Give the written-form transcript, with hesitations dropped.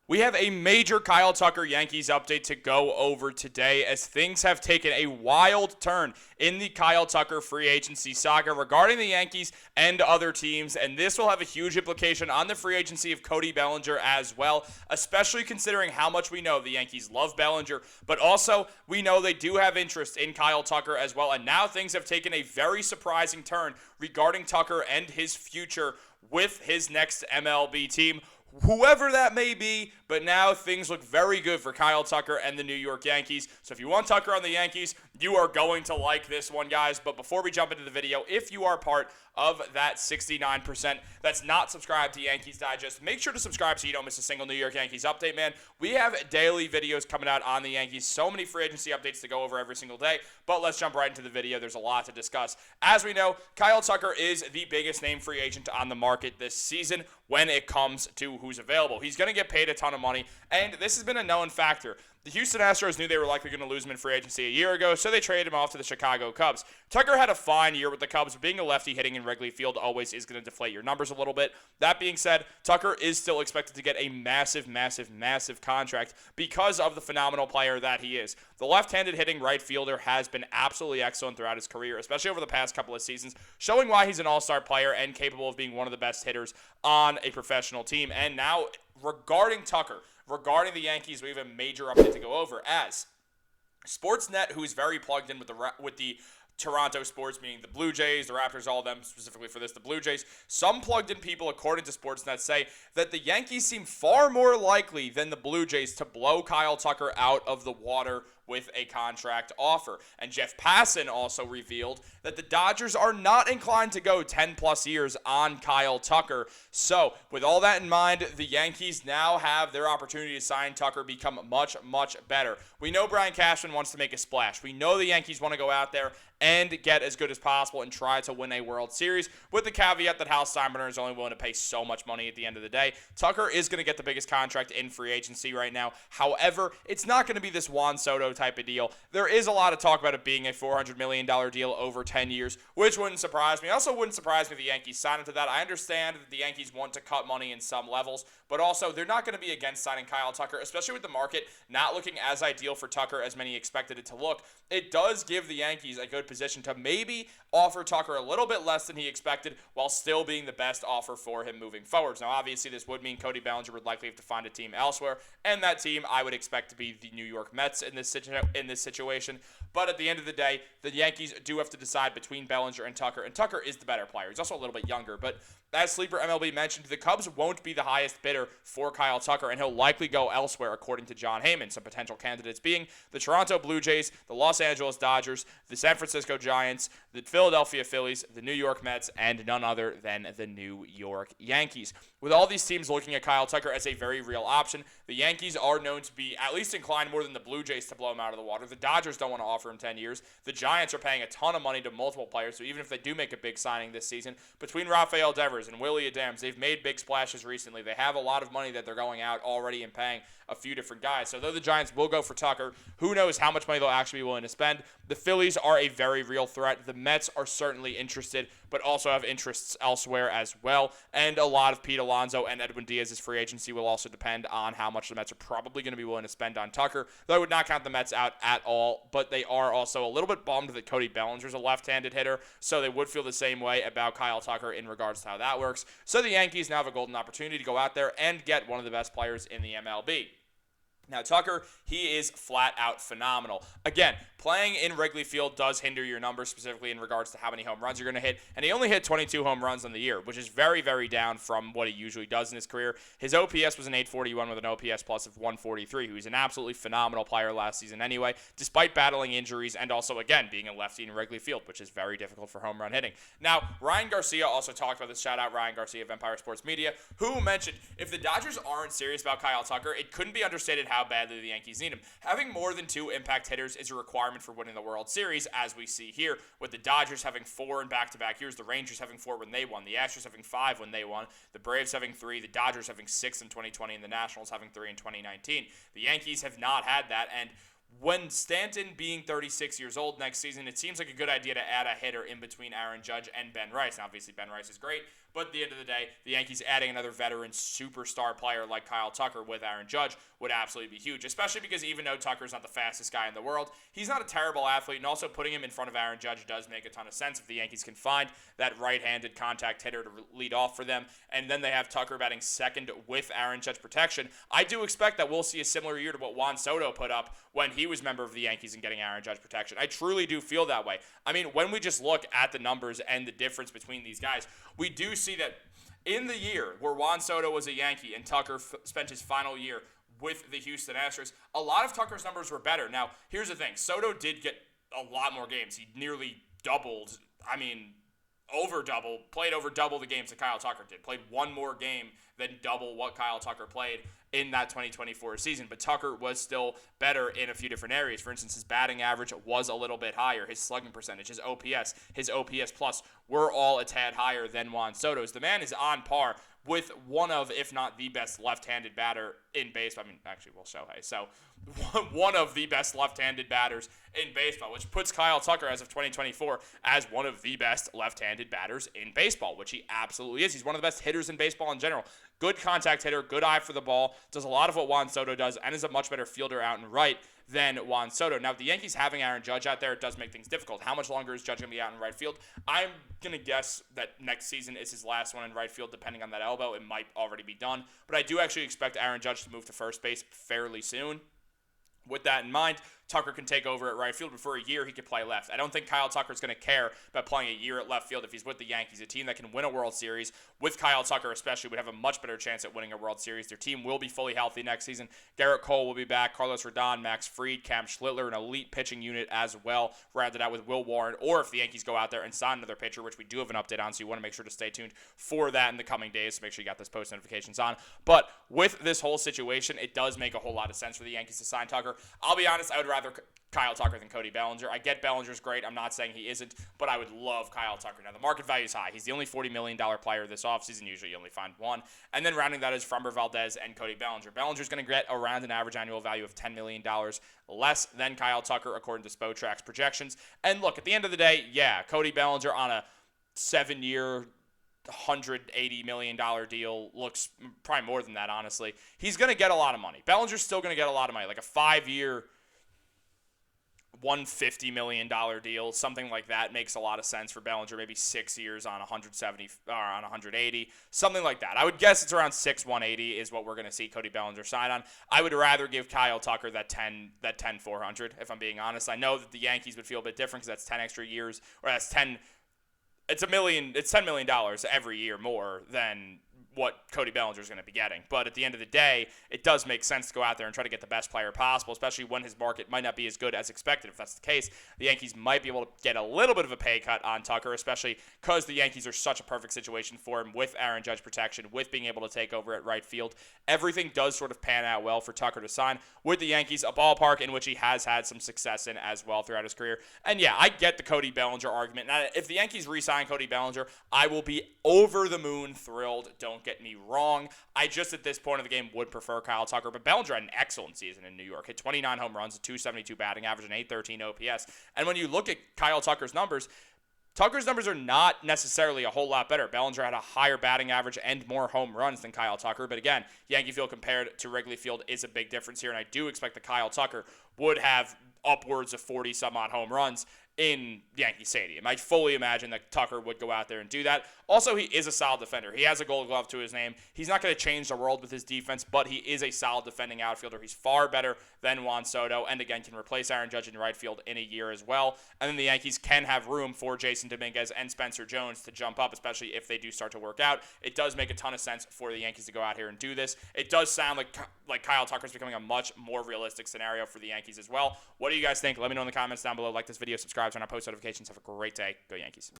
We have a major Kyle Tucker Yankees update to go over today as things have taken a wild turn in the Kyle Tucker free agency saga regarding the Yankees and other teams, and this will have a huge implication on the free agency of Cody Bellinger as well, especially considering how much we know the Yankees love Bellinger, but also we know they do have interest in Kyle Tucker as well, and now things have taken a very surprising turn regarding Tucker and his future with his next MLB team, whoever that may be, but now things look very good for Kyle Tucker and the New York Yankees. So if you want Tucker on the Yankees, you are going to like this one, guys. But before we jump into the video, if you are part of that 69% that's not subscribed to Yankees Digest, make sure to subscribe so you don't miss a single New York Yankees update, man. We have daily videos coming out on the Yankees. So many free agency updates to go over every single day. But let's jump right into the video. There's a lot to discuss. As we know, Kyle Tucker is the biggest name free agent on the market this season when it comes to who's available. He's going to get paid a ton of money, and this has been a known factor. The Houston Astros knew they were likely going to lose him in free agency a year ago, so they traded him off to the Chicago Cubs. Tucker had a fine year with the Cubs, but being a lefty hitting in Wrigley Field always is going to deflate your numbers a little bit. That being said, Tucker is still expected to get a massive, massive, massive contract because of the phenomenal player that he is. The left-handed hitting right fielder has been absolutely excellent throughout his career, especially over the past couple of seasons, showing why he's an all-star player and capable of being one of the best hitters on a professional team. And now, regarding Tucker, regarding the Yankees, we have a major update to go over as Sportsnet, who is very plugged in with the Toronto sports, meaning the Blue Jays, the Raptors, all of them, specifically for this, the Blue Jays. Some plugged-in people, according to Sportsnet, say that the Yankees seem far more likely than the Blue Jays to blow Kyle Tucker out of the water with a contract offer. And Jeff Passan also revealed that the Dodgers are not inclined to go 10-plus years on Kyle Tucker. So, with all that in mind, the Yankees now have their opportunity to sign Tucker become much, much better. We know Brian Cashman wants to make a splash. We know the Yankees want to go out there and get as good as possible and try to win a World Series, with the caveat that Hal Steinbrenner is only willing to pay so much money at the end of the day. Tucker is going to get the biggest contract in free agency right now. However, it's not going to be this Juan Soto type of deal. There is a lot of talk about it being a $400 million deal over 10 years, which wouldn't surprise me. Also wouldn't surprise me if the Yankees sign into that. I understand that the Yankees want to cut money in some levels, but also they're not going to be against signing Kyle Tucker, especially with the market not looking as ideal for Tucker as many expected it to look. It does give the Yankees a good position to maybe offer Tucker a little bit less than he expected while still being the best offer for him moving forwards. Now, obviously, this would mean Cody Bellinger would likely have to find a team elsewhere, and that team I would expect to be the New York Mets in this situation. But at the end of the day, the Yankees do have to decide between Bellinger and Tucker is the better player. He's also a little bit younger, but as Sleeper MLB mentioned, the Cubs won't be the highest bidder for Kyle Tucker, and he'll likely go elsewhere, according to John Heyman. Some potential candidates being the Toronto Blue Jays, the Los Angeles Dodgers, the San Francisco Giants, the Philadelphia Phillies, the New York Mets, and none other than the New York Yankees. With all these teams looking at Kyle Tucker as a very real option, the Yankees are known to be at least inclined more than the Blue Jays to blow him out of the water. The Dodgers don't want to offer him 10 years. The Giants are paying a ton of money to multiple players, so even if they do make a big signing this season, between Rafael Devers and Willie Adams, they've made big splashes recently. They have a lot of money that they're going out already and paying a few different guys. So though the Giants will go for Tucker, who knows how much money they'll actually be willing to spend. The Phillies are a very real threat. The Mets are certainly interested, but also have interests elsewhere as well. And a lot of Pete Alonso and Edwin Diaz's free agency will also depend on how much the Mets are probably going to be willing to spend on Tucker. Though I would not count the Mets out at all, but they are also a little bit bummed that Cody Bellinger is a left-handed hitter, so they would feel the same way about Kyle Tucker in regards to how that works. So the Yankees now have a golden opportunity to go out there and get one of the best players in the MLB. Now, Tucker, he is flat out phenomenal. Again, playing in Wrigley Field does hinder your numbers, specifically in regards to how many home runs you're going to hit. And he only hit 22 home runs on the year, which is very, very down from what he usually does in his career. His OPS was an 841 with an OPS plus of 143, who's an absolutely phenomenal player last season anyway, despite battling injuries and also, again, being a lefty in Wrigley Field, which is very difficult for home run hitting. Now, Ryan Garcia also talked about this. Shout out Ryan Garcia of Empire Sports Media, who mentioned if the Dodgers aren't serious about Kyle Tucker, it couldn't be understated how badly the Yankees need him. Having more than 2 impact hitters is a requirement for winning the World Series, as we see here, with the Dodgers having 4 in back-to-back years, the Rangers having 4 when they won, the Astros having 5 when they won, the Braves having 3, the Dodgers having 6 in 2020, and the Nationals having 3 in 2019. The Yankees have not had that, and when Stanton being 36 years old next season, it seems like a good idea to add a hitter in between Aaron Judge and Ben Rice. Now, obviously, Ben Rice is great, but at the end of the day, the Yankees adding another veteran superstar player like Kyle Tucker with Aaron Judge would absolutely be huge, especially because even though Tucker's not the fastest guy in the world, he's not a terrible athlete, and also putting him in front of Aaron Judge does make a ton of sense if the Yankees can find that right-handed contact hitter to lead off for them, and then they have Tucker batting second with Aaron Judge protection. I do expect that we'll see a similar year to what Juan Soto put up when he was member of the Yankees and getting Aaron Judge protection. I truly do feel that way. I mean, when we just look at the numbers and the difference between these guys, we do see that in the year where Juan Soto was a Yankee and Tucker spent his final year with the Houston Astros, a lot of Tucker's numbers were better. Now, here's the thing. Soto did get a lot more games. He nearly doubled, played over double the games that Kyle Tucker did. Played one more game than double what Kyle Tucker played in that 2024 season. But Tucker was still better in a few different areas. For instance, his batting average was a little bit higher. His slugging percentage, his OPS plus were all a tad higher than Juan Soto's. The man is on par with one of, if not the best left-handed batter in baseball. Shohei. So one of the best left-handed batters in baseball, which puts Kyle Tucker as of 2024 as one of the best left-handed batters in baseball, which he absolutely is. He's one of the best hitters in baseball in general. Good contact hitter, good eye for the ball, does a lot of what Juan Soto does, and is a much better fielder out and right than Juan Soto. Now, the Yankees having Aaron Judge out there, it does make things difficult. How much longer is Judge going to be out in right field? I'm going to guess that next season is his last one in right field, depending on that elbow. It might already be done. But I do actually expect Aaron Judge to move to first base fairly soon. With that in mind, Tucker can take over at right field, but for a year he could play left. I don't think Kyle Tucker's going to care about playing a year at left field if he's with the Yankees, a team that can win a World Series. With Kyle Tucker especially, would have a much better chance at winning a World Series. Their team will be fully healthy next season. Gerrit Cole will be back, Carlos Rodon, Max Fried, Cam Schlittler, an elite pitching unit as well, rounded out with Will Warren, or if the Yankees go out there and sign another pitcher, which we do have an update on, so you want to make sure to stay tuned for that in the coming days, so make sure you got those post notifications on. But with this whole situation, it does make a whole lot of sense for the Yankees to sign Tucker. I'll be honest, I would rather Kyle Tucker than Cody Bellinger. I get Bellinger's great. I'm not saying he isn't, but I would love Kyle Tucker. Now, the market value is high. He's the only $40 million player this offseason. Usually you only find one. And then rounding that is Framber Valdez and Cody Bellinger. Bellinger's going to get around an average annual value of $10 million less than Kyle Tucker, according to Spotrac's projections. And look, at the end of the day, yeah, Cody Bellinger on a 7-year, $180 million deal looks probably more than that, honestly. He's going to get a lot of money. Bellinger's still going to get a lot of money, like a 5-year, $150 million deal, something like that makes a lot of sense for Bellinger. Maybe 6 years on 170 or on 180, something like that. I would guess it's around 180 is what we're going to see Cody Bellinger sign on. I would rather give Kyle Tucker that 400 if I'm being honest. I know that the Yankees would feel a bit different because that's 10 extra years, or that's 10. It's $10 million every year more than what Cody Bellinger is going to be getting. But at the end of the day, it does make sense to go out there and try to get the best player possible, especially when his market might not be as good as expected. If that's the case, the Yankees might be able to get a little bit of a pay cut on Tucker, especially because the Yankees are such a perfect situation for him with Aaron Judge protection, with being able to take over at right field. Everything does sort of pan out well for Tucker to sign with the Yankees, a ballpark in which he has had some success in as well throughout his career. And yeah, I get the Cody Bellinger argument. Now, if the Yankees re-sign Cody Bellinger, I will be over the moon thrilled. Don't get me wrong. I just at this point of the game would prefer Kyle Tucker, but Bellinger had an excellent season in New York. Hit 29 home runs, a 272 batting average, an 813 OPS. And when you look at Kyle Tucker's numbers are not necessarily a whole lot better. Bellinger had a higher batting average and more home runs than Kyle Tucker. But again, Yankee Field compared to Wrigley Field is a big difference here. And I do expect that Kyle Tucker would have upwards of 40-some-odd home runs in Yankee Stadium. I fully imagine that Tucker would go out there and do that. Also, he is a solid defender. He has a Gold Glove to his name. He's not going to change the world with his defense, but he is a solid defending outfielder. He's far better than Juan Soto, and again, can replace Aaron Judge in right field in a year as well. And then the Yankees can have room for Jason Dominguez and Spencer Jones to jump up, especially if they do start to work out. It does make a ton of sense for the Yankees to go out here and do this. It does sound like Kyle Tucker's becoming a much more realistic scenario for the Yankees as well. What do you guys think? Let me know in the comments down below. Like this video, subscribe, turn on post notifications. Have a great day. Go Yankees.